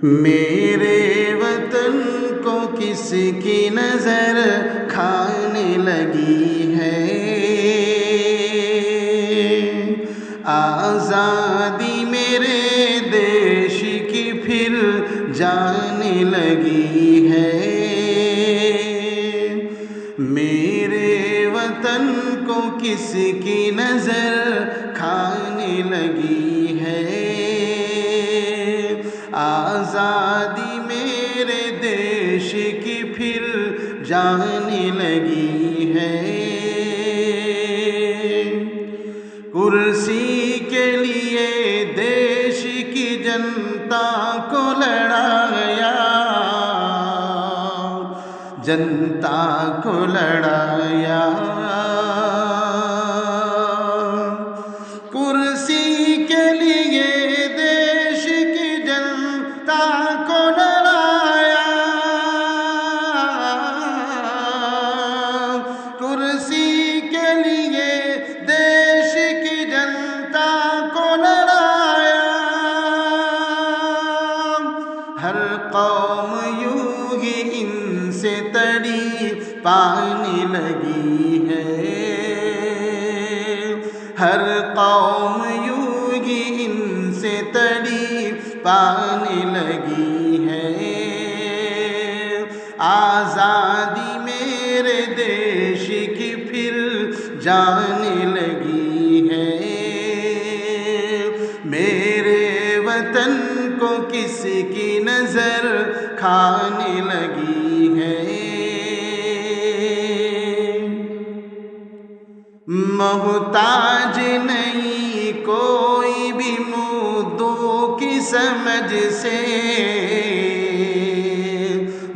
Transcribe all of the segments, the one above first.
میرے وطن کو کس کی نظر کھانے لگی ہے، آزادی میرے دیش کی پھر جانے لگی ہے۔ میرے وطن کو کس کی نظر کھانے لگی ہے، آزادی میرے دیش کی پھر جانے لگی ہے۔ کرسی کے لیے دیش کی جنتا کو لڑایا، جنتا کو لڑایا، کرسی کے لیے دیش کی جنتا کو لڑایا، کرسی کے لیے دیش کی جنتا کو لڑایا۔ ہر قوم یوں ہی ان سے تڑی پانے لگی ہے، ہر قوم یوں ہی ان سے تڑی پانے لگی ہے، آزادی میرے دیش کی پھر جانے لگی ہے۔ میرے وطن کو کس کی نظر کھانے لگی ہے، محتاج نہیں کوئی بھی مدعو کی سمجھ سے،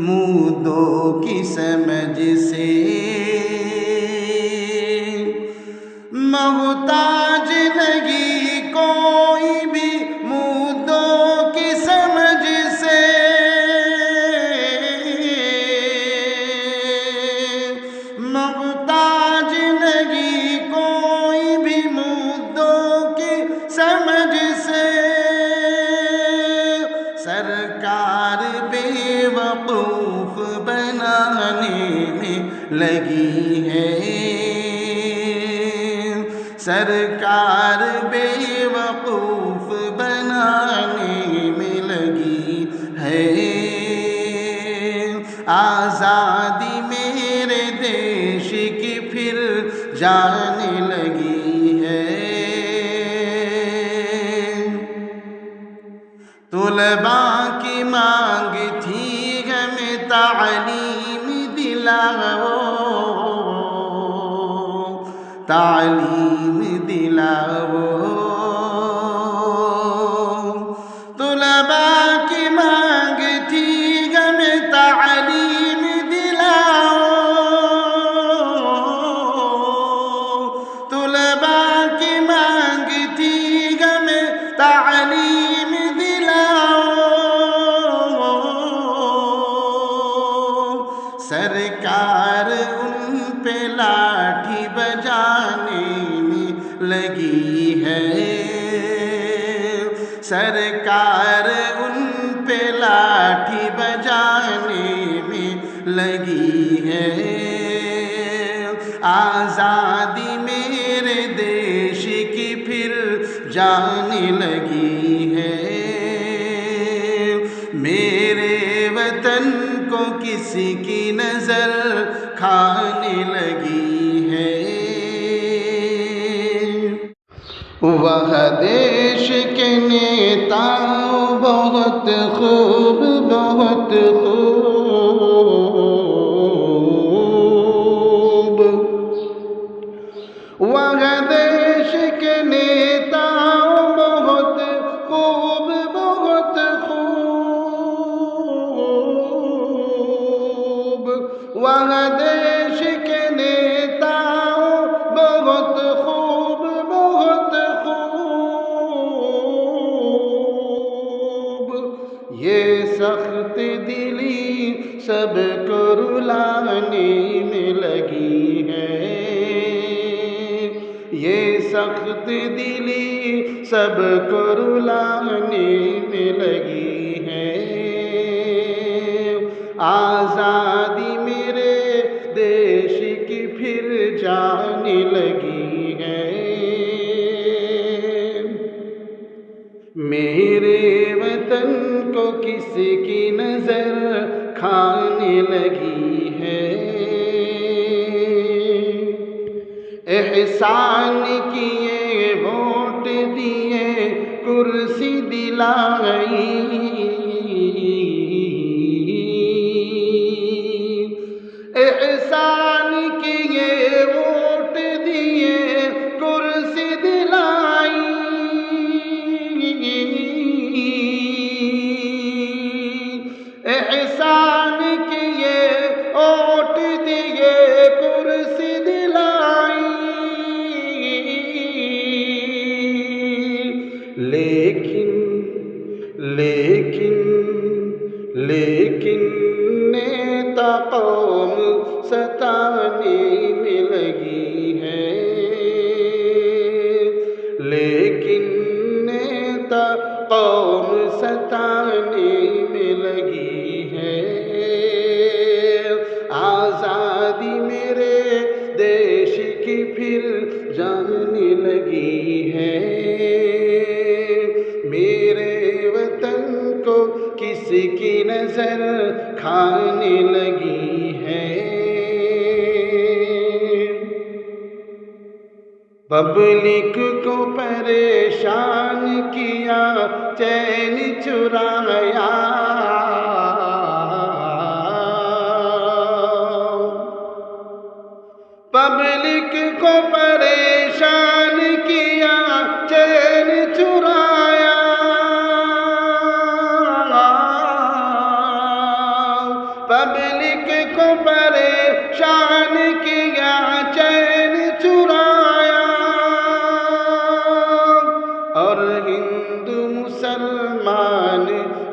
مدعو کی سمجھ سے، محتاج نہیں کوئی بھی مدعو کی سمجھ سے، محتاج نہیں کوئی بھی مدعو کی سمجھ سے، سرکار بے وقوف بنانے میں لگی ہے، سرکار بے وقوف بنانے میں لگی ہے، آزادی میرے دیش کی پھر جانے لگی ہے۔ طلباء کی مانگ تھی ہمیں تعلیم دلاؤ، تعلیم دلاؤ، طلباء کی مانگ تھی ہمیں تعلیم دلاؤ، طلباء کی مانگ تھی ہمیں تعلیم دلاؤ، سرکار ان پہ لاٹھی بجانے میں لگی ہے، سرکار ان پہ لاٹھی بجانے میں لگی ہے، آزادی میرے دیش کی پھر جانے لگی ہے۔ میرے وطن کو کسی کی نظر کھانے لگی ہے، وہ دیش کے نیتا بہت خوب، بہت خوب، وہ دیش کے نیتا بہت خوب، بہت خوب، وہ دیش کے نیتا بہت خوب، بہت خوب، یہ سخت دلی سب کو رلانے میں لگی ہے، یہ سخت دلی سب کو رلانے میں لگی ہے، آزادی میرے دیش کی پھر جانے لگی ہے، میرے وطن کو کس کی نظر کھانے لگی ہے، احسان کیے ووٹ دیے کرسی دلائی، احسان کیے ووٹ دیے کرسی دلائی، احسان کیے ووٹ دیے کرسی دلائی، لیکن نیتا قوم ستانے میں لگی ہے، لیکن نیتا قوم ستانے میں لگی ہے، آزادی میرے دیش کی پھر جانے لگی ہے، میرے وطن کو کس کی نظر کھانے لگی ہے، پبلک کو پریشان کیا چین چرایا، پبلک کو پریشان کیا چین چرایا، پبلک کو پریشان کیا چین چرایا، اور ہندو مسلمان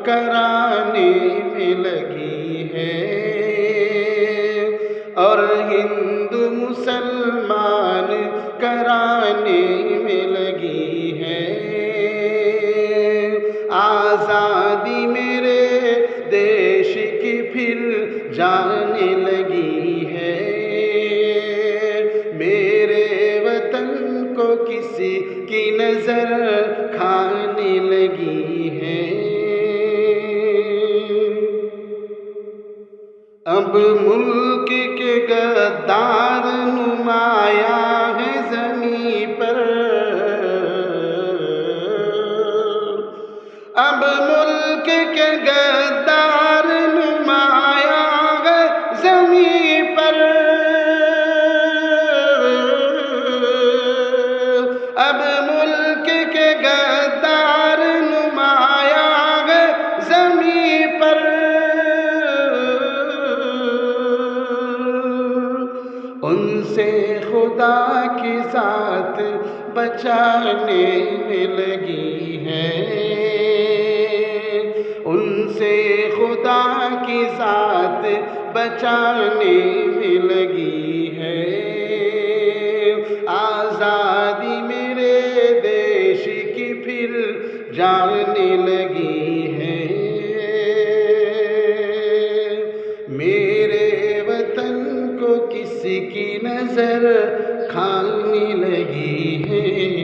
کرانے میں لگی ہے، اور ہندو مسلمان کرانے میں لگی ہے، آزادی میرے دیش کی پھر جانے لگی ہے، میرے وطن کو کسی کی نظر کھانے لگی ہے، اب ملک کے غدار نمایاں ہے زمیں پر، اب ملک کے غدار نمایاں ہے زمیں پر، اب ملک کے غدار نمایاں ہے زمیں پر، ان سے خدا کی ذات بچانے میں لگی ہے، ان سے خدا کی ذات بچانے میں لگی ہے، آزادی میرے دیش کی پھر جانے لگی ہے، میرے وطن کو کس کی نظر کھانے لگی ہے۔